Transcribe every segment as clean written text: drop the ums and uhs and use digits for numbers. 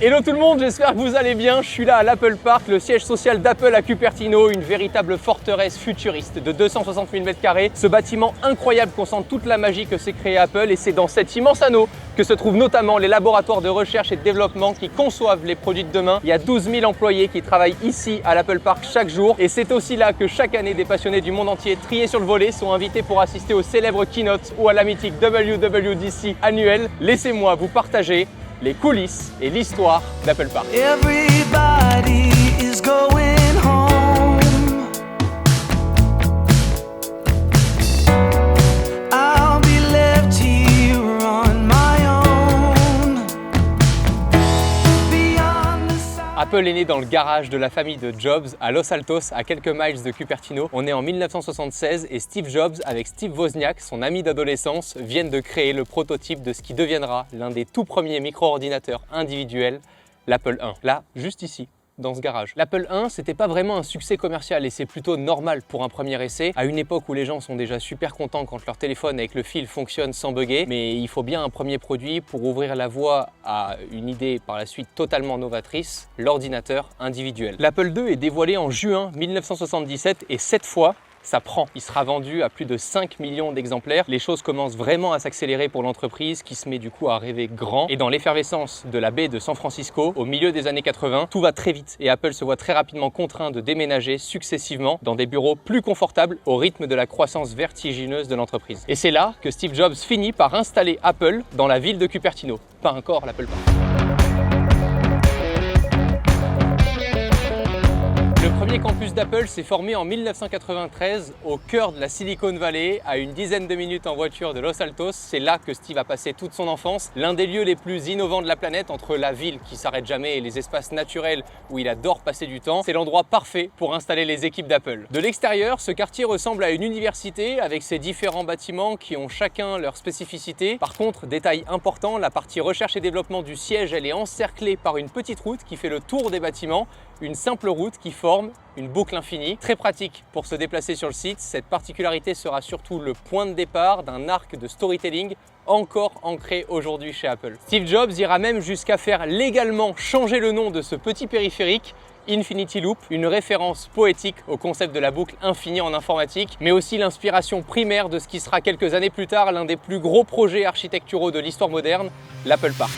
Hello tout le monde, j'espère que vous allez bien. Je suis là à l'Apple Park, le siège social d'Apple à Cupertino, une véritable forteresse futuriste de 260 000 m². Ce bâtiment incroyable concentre toute la magie que s'est créé Apple et c'est dans cet immense anneau que se trouvent notamment les laboratoires de recherche et de développement qui conçoivent les produits de demain. Il y a 12 000 employés qui travaillent ici à l'Apple Park chaque jour et c'est aussi là que chaque année des passionnés du monde entier triés sur le volet sont invités pour assister au célèbre keynote ou à la mythique WWDC annuelle. Laissez-moi vous partager les coulisses et l'histoire d'Apple Park. Everybody is going home. I'll be left here on my own. Beyond the sun. Apple est né dans le garage de la famille de Jobs à Los Altos, à quelques miles de Cupertino. On est en 1976 et Steve Jobs, avec Steve Wozniak, son ami d'adolescence, viennent de créer le prototype de ce qui deviendra l'un des tout premiers micro-ordinateurs individuels, l'Apple I. Là, juste ici, dans ce garage. L'Apple I, c'était pas vraiment un succès commercial et c'est plutôt normal pour un premier essai, à une époque où les gens sont déjà super contents quand leur téléphone avec le fil fonctionne sans bugger, mais il faut bien un premier produit pour ouvrir la voie à une idée par la suite totalement novatrice, l'ordinateur individuel. L'Apple II est dévoilé en juin 1977 et cette fois, ça prend. Il sera vendu à plus de 5 millions d'exemplaires. Les choses commencent vraiment à s'accélérer pour l'entreprise qui se met du coup à rêver grand. Et dans l'effervescence de la baie de San Francisco, au milieu des années 80, tout va très vite et Apple se voit très rapidement contraint de déménager successivement dans des bureaux plus confortables au rythme de la croissance vertigineuse de l'entreprise. Et c'est là que Steve Jobs finit par installer Apple dans la ville de Cupertino. Pas encore l'Apple Park. Le premier campus d'Apple s'est formé en 1993 au cœur de la Silicon Valley, à une dizaine de minutes en voiture de Los Altos. C'est là que Steve a passé toute son enfance, l'un des lieux les plus innovants de la planète entre la ville qui s'arrête jamais et les espaces naturels où il adore passer du temps. C'est l'endroit parfait pour installer les équipes d'Apple. De l'extérieur, ce quartier ressemble à une université avec ses différents bâtiments qui ont chacun leur spécificité. Par contre, détail important, la partie recherche et développement du siège, elle est encerclée par une petite route qui fait le tour des bâtiments, une simple route qui forme une boucle infinie. Très pratique pour se déplacer sur le site. Cette particularité sera surtout le point de départ d'un arc de storytelling encore ancré aujourd'hui chez Apple. Steve Jobs ira même jusqu'à faire légalement changer le nom de ce petit périphérique, Infinity Loop, une référence poétique au concept de la boucle infinie en informatique, mais aussi l'inspiration primaire de ce qui sera quelques années plus tard l'un des plus gros projets architecturaux de l'histoire moderne, l'Apple Park.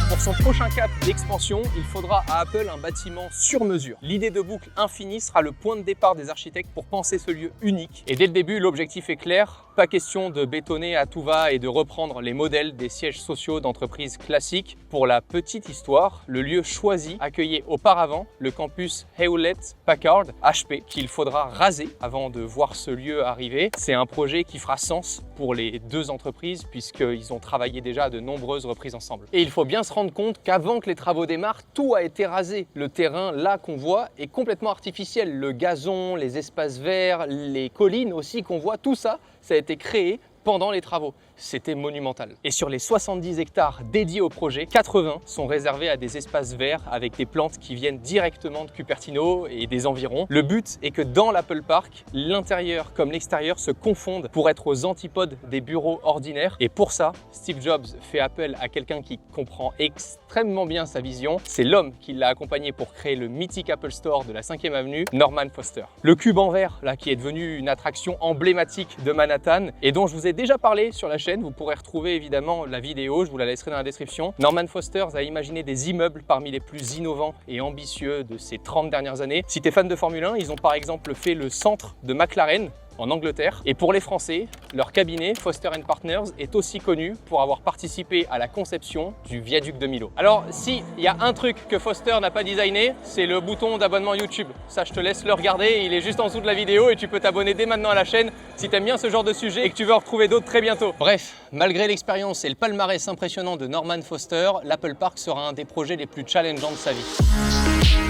Pour son prochain cap d'expansion, il faudra à Apple un bâtiment sur mesure. L'idée de boucle infinie sera le point de départ des architectes pour penser ce lieu unique. Et dès le début, l'objectif est clair, pas question de bétonner à tout va et de reprendre les modèles des sièges sociaux d'entreprises classiques. Pour la petite histoire, le lieu choisi accueillait auparavant le campus Hewlett-Packard, HP, qu'il faudra raser avant de voir ce lieu arriver. C'est un projet qui fera sens pour les deux entreprises puisqu'ils ont travaillé déjà à de nombreuses reprises ensemble. Et il faut bien se rendre compte qu'avant que les travaux démarrent, tout a été rasé. Le terrain, là, qu'on voit, est complètement artificiel. Le gazon, les espaces verts, les collines aussi qu'on voit, tout ça, ça a été créé pendant les travaux. C'était monumental. Et sur les 70 hectares dédiés au projet, 80 sont réservés à des espaces verts avec des plantes qui viennent directement de Cupertino et des environs. Le but est que dans l'Apple Park, l'intérieur comme l'extérieur se confondent pour être aux antipodes des bureaux ordinaires. Et pour ça, Steve Jobs fait appel à quelqu'un qui comprend extrêmement bien sa vision. C'est l'homme qui l'a accompagné pour créer le mythique Apple Store de la 5e avenue, Norman Foster. Le cube en verre, là, qui est devenu une attraction emblématique de Manhattan et dont je vous ai déjà parlé sur la chaîne. Vous pourrez retrouver évidemment la vidéo, je vous la laisserai dans la description. Norman Foster a imaginé des immeubles parmi les plus innovants et ambitieux de ces 30 dernières années. Si tu es fan de Formule 1, ils ont par exemple fait le centre de McLaren en Angleterre. Et pour les Français, leur cabinet, Foster & Partners, est aussi connu pour avoir participé à la conception du viaduc de Milo. Alors, s'il y a un truc que Foster n'a pas designé, c'est le bouton d'abonnement YouTube. Ça, je te laisse le regarder, il est juste en dessous de la vidéo et tu peux t'abonner dès maintenant à la chaîne si t'aimes bien ce genre de sujet et que tu veux en retrouver d'autres très bientôt. Bref, malgré l'expérience et le palmarès impressionnant de Norman Foster, l'Apple Park sera un des projets les plus challengeants de sa vie.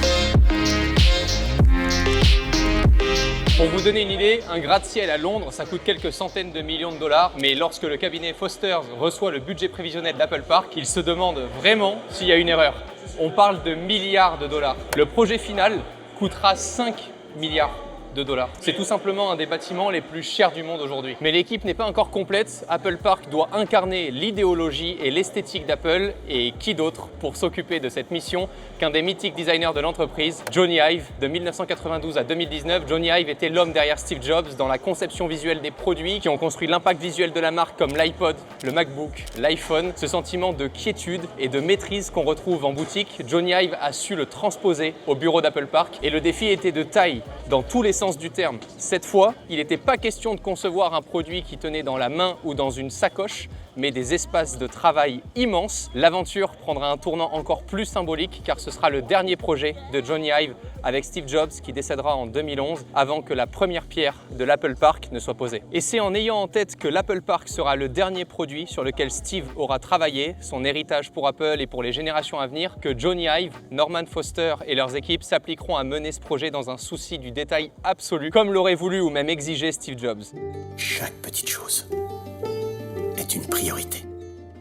Pour vous donner une idée, un gratte-ciel à Londres, ça coûte quelques centaines de millions de dollars, mais lorsque le cabinet Foster reçoit le budget prévisionnel d'Apple Park, il se demande vraiment s'il y a une erreur. On parle de milliards de dollars. Le projet final coûtera 5 milliards de dollars. C'est tout simplement un des bâtiments les plus chers du monde aujourd'hui. Mais l'équipe n'est pas encore complète. Apple Park doit incarner l'idéologie et l'esthétique d'Apple. Et qui d'autre pour s'occuper de cette mission qu'un des mythiques designers de l'entreprise, Jony Ive. De 1992 à 2019, Jony Ive était l'homme derrière Steve Jobs dans la conception visuelle des produits qui ont construit l'impact visuel de la marque comme l'iPod, le MacBook, l'iPhone. Ce sentiment de quiétude et de maîtrise qu'on retrouve en boutique, Jony Ive a su le transposer au bureau d'Apple Park et le défi était de taille dans tous les sens du terme. Cette fois, il n'était pas question de concevoir un produit qui tenait dans la main ou dans une sacoche, mais des espaces de travail immenses. L'aventure prendra un tournant encore plus symbolique car ce sera le dernier projet de Jony Ive avec Steve Jobs qui décédera en 2011 avant que la première pierre de l'Apple Park ne soit posée. Et c'est en ayant en tête que l'Apple Park sera le dernier produit sur lequel Steve aura travaillé, son héritage pour Apple et pour les générations à venir, que Jony Ive, Norman Foster et leurs équipes s'appliqueront à mener ce projet dans un souci du détail absolu, comme l'aurait voulu ou même exigé Steve Jobs. Chaque petite chose est une priorité.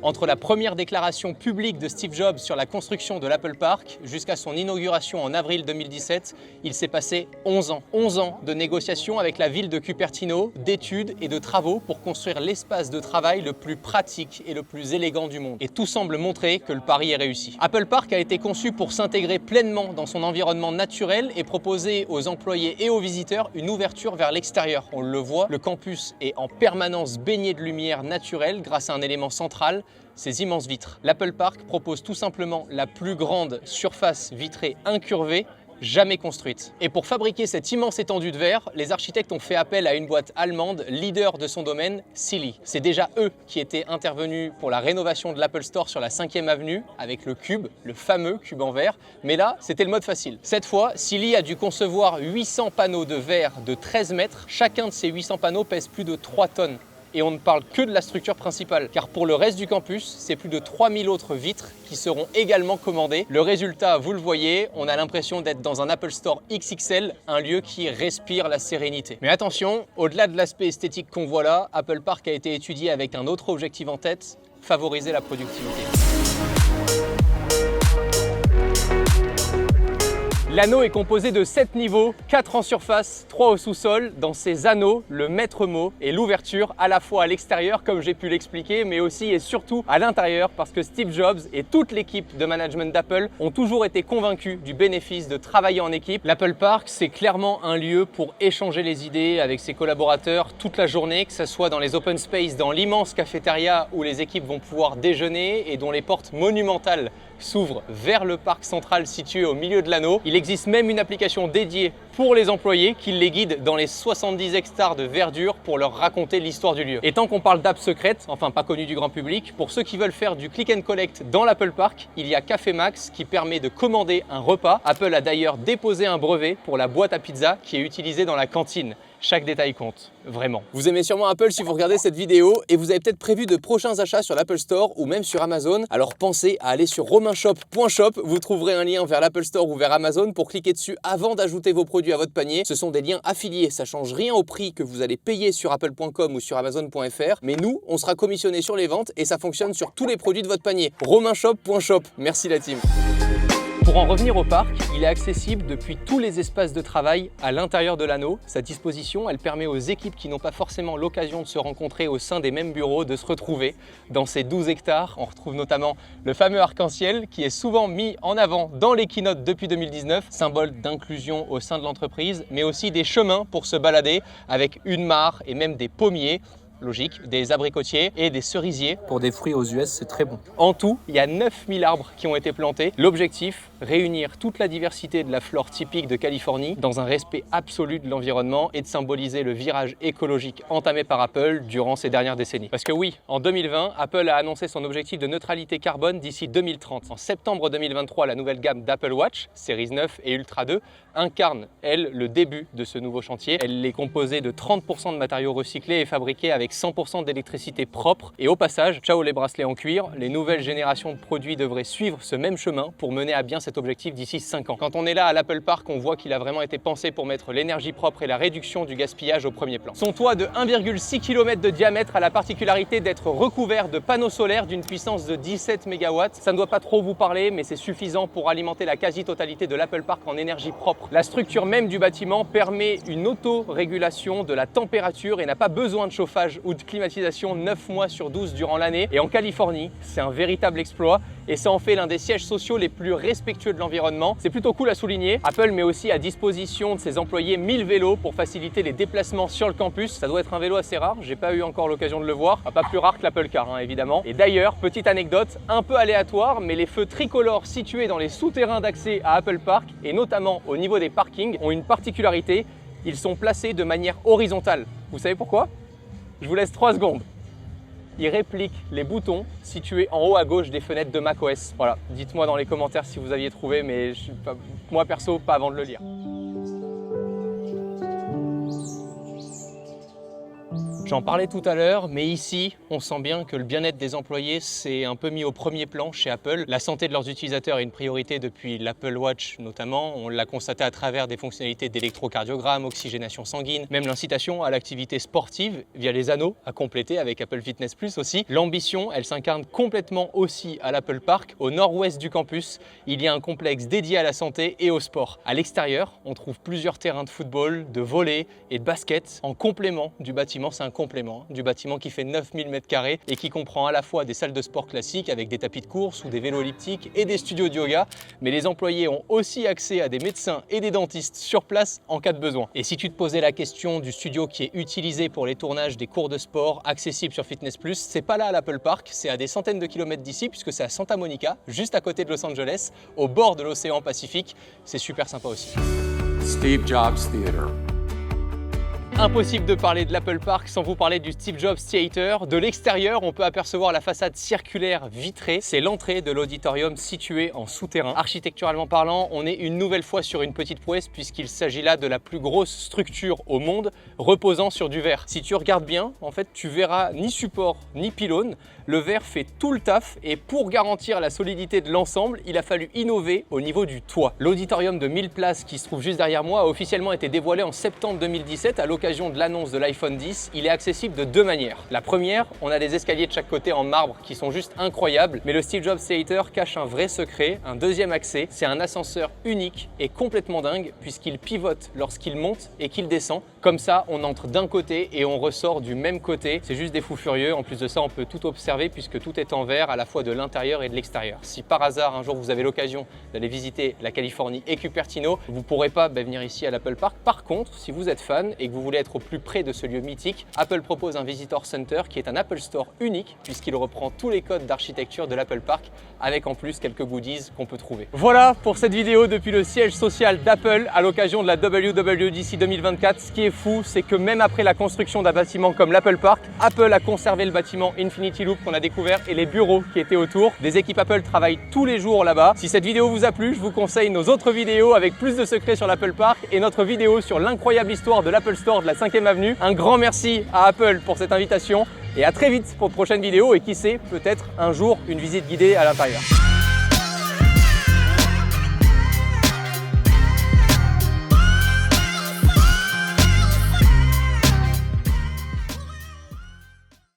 Entre la première déclaration publique de Steve Jobs sur la construction de l'Apple Park jusqu'à son inauguration en avril 2017, il s'est passé 11 ans. 11 ans de négociations avec la ville de Cupertino, d'études et de travaux pour construire l'espace de travail le plus pratique et le plus élégant du monde. Et tout semble montrer que le pari est réussi. Apple Park a été conçu pour s'intégrer pleinement dans son environnement naturel et proposer aux employés et aux visiteurs une ouverture vers l'extérieur. On le voit, le campus est en permanence baigné de lumière naturelle grâce à un élément central, ces immenses vitres. L'Apple Park propose tout simplement la plus grande surface vitrée incurvée jamais construite. Et pour fabriquer cette immense étendue de verre, les architectes ont fait appel à une boîte allemande, leader de son domaine, Sealy. C'est déjà eux qui étaient intervenus pour la rénovation de l'Apple Store sur la 5e avenue avec le cube, le fameux cube en verre. Mais là, c'était le mode facile. Cette fois, Sealy a dû concevoir 800 panneaux de verre de 13 mètres. Chacun de ces 800 panneaux pèse plus de 3 tonnes. Et on ne parle que de la structure principale, car pour le reste du campus, c'est plus de 3000 autres vitres qui seront également commandées. Le résultat, vous le voyez, on a l'impression d'être dans un Apple Store XXL, un lieu qui respire la sérénité. Mais attention, au-delà de l'aspect esthétique qu'on voit là, Apple Park a été étudié avec un autre objectif en tête, favoriser la productivité. L'anneau est composé de 7 niveaux, 4 en surface, 3 au sous-sol. Dans ces anneaux, le maître mot est l'ouverture à la fois à l'extérieur, comme j'ai pu l'expliquer, mais aussi et surtout à l'intérieur, parce que Steve Jobs et toute l'équipe de management d'Apple ont toujours été convaincus du bénéfice de travailler en équipe. L'Apple Park, c'est clairement un lieu pour échanger les idées avec ses collaborateurs toute la journée, que ce soit dans les open space, dans l'immense cafétéria où les équipes vont pouvoir déjeuner et dont les portes monumentales s'ouvre vers le parc central situé au milieu de l'anneau. Il existe même une application dédiée pour les employés qui les guide dans les 70 hectares de verdure pour leur raconter l'histoire du lieu. Et tant qu'on parle d'app secrète, enfin pas connue du grand public, pour ceux qui veulent faire du click and collect dans l'Apple Park, il y a Café Max qui permet de commander un repas. Apple a d'ailleurs déposé un brevet pour la boîte à pizza qui est utilisée dans la cantine. Chaque détail compte, vraiment. Vous aimez sûrement Apple si vous regardez cette vidéo et vous avez peut-être prévu de prochains achats sur l'Apple Store ou même sur Amazon. Alors pensez à aller sur romainshop.shop. Vous trouverez un lien vers l'Apple Store ou vers Amazon pour cliquer dessus avant d'ajouter vos produits à votre panier. Ce sont des liens affiliés, ça change rien au prix que vous allez payer sur apple.com ou sur amazon.fr. Mais nous, on sera commissionné sur les ventes et ça fonctionne sur tous les produits de votre panier. romainshop.shop. Merci la team. Pour en revenir au parc, il est accessible depuis tous les espaces de travail à l'intérieur de l'anneau. Sa disposition, elle permet aux équipes qui n'ont pas forcément l'occasion de se rencontrer au sein des mêmes bureaux de se retrouver. Dans ces 12 hectares, on retrouve notamment le fameux arc-en-ciel qui est souvent mis en avant dans les keynotes depuis 2019, symbole d'inclusion au sein de l'entreprise, mais aussi des chemins pour se balader avec une mare et même des pommiers. Logique, des abricotiers et des cerisiers. Pour des fruits aux US, c'est très bon. En tout, il y a 9000 arbres qui ont été plantés. L'objectif, réunir toute la diversité de la flore typique de Californie dans un respect absolu de l'environnement et de symboliser le virage écologique entamé par Apple durant ces dernières décennies. Parce que oui, en 2020, Apple a annoncé son objectif de neutralité carbone d'ici 2030. En septembre 2023, la nouvelle gamme d'Apple Watch, Series 9 et Ultra 2, incarne, elle, le début de ce nouveau chantier. Elle est composée de 30% de matériaux recyclés et fabriqués avec 100% d'électricité propre. Et au passage, ciao les bracelets en cuir, les nouvelles générations de produits devraient suivre ce même chemin pour mener à bien cet objectif d'ici 5 ans. Quand on est là à l'Apple Park, on voit qu'il a vraiment été pensé pour mettre l'énergie propre et la réduction du gaspillage au premier plan. Son toit de 1,6 km de diamètre a la particularité d'être recouvert de panneaux solaires d'une puissance de 17 MW. Ça ne doit pas trop vous parler, mais c'est suffisant pour alimenter la quasi-totalité de l'Apple Park en énergie propre. La structure même du bâtiment permet une auto-régulation de la température et n'a pas besoin de chauffage ou de climatisation 9 mois sur 12 durant l'année. Et en Californie, c'est un véritable exploit et ça en fait l'un des sièges sociaux les plus respectueux de l'environnement. C'est plutôt cool à souligner. Apple met aussi à disposition de ses employés 1000 vélos pour faciliter les déplacements sur le campus. Ça doit être un vélo assez rare, j'ai pas eu encore l'occasion de le voir. Pas plus rare que l'Apple Car, hein, évidemment. Et d'ailleurs, petite anecdote un peu aléatoire, mais les feux tricolores situés dans les souterrains d'accès à Apple Park et notamment au niveau des parkings ont une particularité, ils sont placés de manière horizontale. Vous savez pourquoi? Je vous laisse 3 secondes. Il réplique les boutons situés en haut à gauche des fenêtres de macOS. Voilà, dites-moi dans les commentaires si vous aviez trouvé, mais moi perso, pas avant de le lire. J'en parlais tout à l'heure, mais ici, on sent bien que le bien-être des employés s'est un peu mis au premier plan chez Apple. La santé de leurs utilisateurs est une priorité depuis l'Apple Watch notamment. On l'a constaté à travers des fonctionnalités d'électrocardiogramme, oxygénation sanguine, même l'incitation à l'activité sportive via les anneaux à compléter avec Apple Fitness Plus aussi. L'ambition, elle s'incarne complètement aussi à l'Apple Park. Au nord-ouest du campus, il y a un complexe dédié à la santé et au sport. À l'extérieur, on trouve plusieurs terrains de football, de volley et de basket en complément du bâtiment. C'est un complément du bâtiment qui fait 9000 m² et qui comprend à la fois des salles de sport classiques avec des tapis de course ou des vélos elliptiques et des studios de yoga, mais les employés ont aussi accès à des médecins et des dentistes sur place en cas de besoin. Et si tu te posais la question du studio qui est utilisé pour les tournages des cours de sport accessibles sur Fitness Plus, c'est pas là à l'Apple Park, c'est à des centaines de kilomètres d'ici puisque c'est à Santa Monica, juste à côté de Los Angeles, au bord de l'océan Pacifique. C'est super sympa aussi. Steve Jobs Theater. Impossible de parler de l'Apple Park sans vous parler du Steve Jobs Theater. De l'extérieur, on peut apercevoir la façade circulaire vitrée. C'est l'entrée de l'auditorium situé en souterrain. Architecturalement parlant, on est une nouvelle fois sur une petite prouesse puisqu'il s'agit là de la plus grosse structure au monde reposant sur du verre. Si tu regardes bien, en fait, tu verras ni support ni pylône. Le verre fait tout le taf et pour garantir la solidité de l'ensemble, il a fallu innover au niveau du toit. L'auditorium de 1000 places qui se trouve juste derrière moi a officiellement été dévoilé en septembre 2017 à l'occasion de l'annonce de l'iPhone 10. Il est accessible de 2 manières. La première, on a des escaliers de chaque côté en marbre qui sont juste incroyables, mais le Steve Jobs Theater cache un vrai secret. Un deuxième accès, c'est un ascenseur unique et complètement dingue puisqu'il pivote lorsqu'il monte et qu'il descend. Comme ça, on entre d'un côté et on ressort du même côté. C'est juste des fous furieux. En plus de ça, on peut tout observer puisque tout est en verre à la fois de l'intérieur et de l'extérieur. Si par hasard un jour vous avez l'occasion d'aller visiter la Californie et Cupertino, vous ne pourrez pas venir ici à l'Apple Park. Par contre, si vous êtes fan et que vous voulez être au plus près de ce lieu mythique, Apple propose un Visitor Center qui est un Apple Store unique puisqu'il reprend tous les codes d'architecture de l'Apple Park avec en plus quelques goodies qu'on peut trouver. Voilà pour cette vidéo depuis le siège social d'Apple à l'occasion de la WWDC 2024. Ce qui est fou, c'est que même après la construction d'un bâtiment comme l'Apple Park, Apple a conservé le bâtiment Infinity Loop qu'on a découvert et les bureaux qui étaient autour. Des équipes Apple travaillent tous les jours là-bas. Si cette vidéo vous a plu, je vous conseille nos autres vidéos avec plus de secrets sur l'Apple Park et notre vidéo sur l'incroyable histoire de l'Apple Store de la 5e avenue. Un grand merci à Apple pour cette invitation et à très vite pour de prochaines vidéos et qui sait, peut-être un jour une visite guidée à l'intérieur.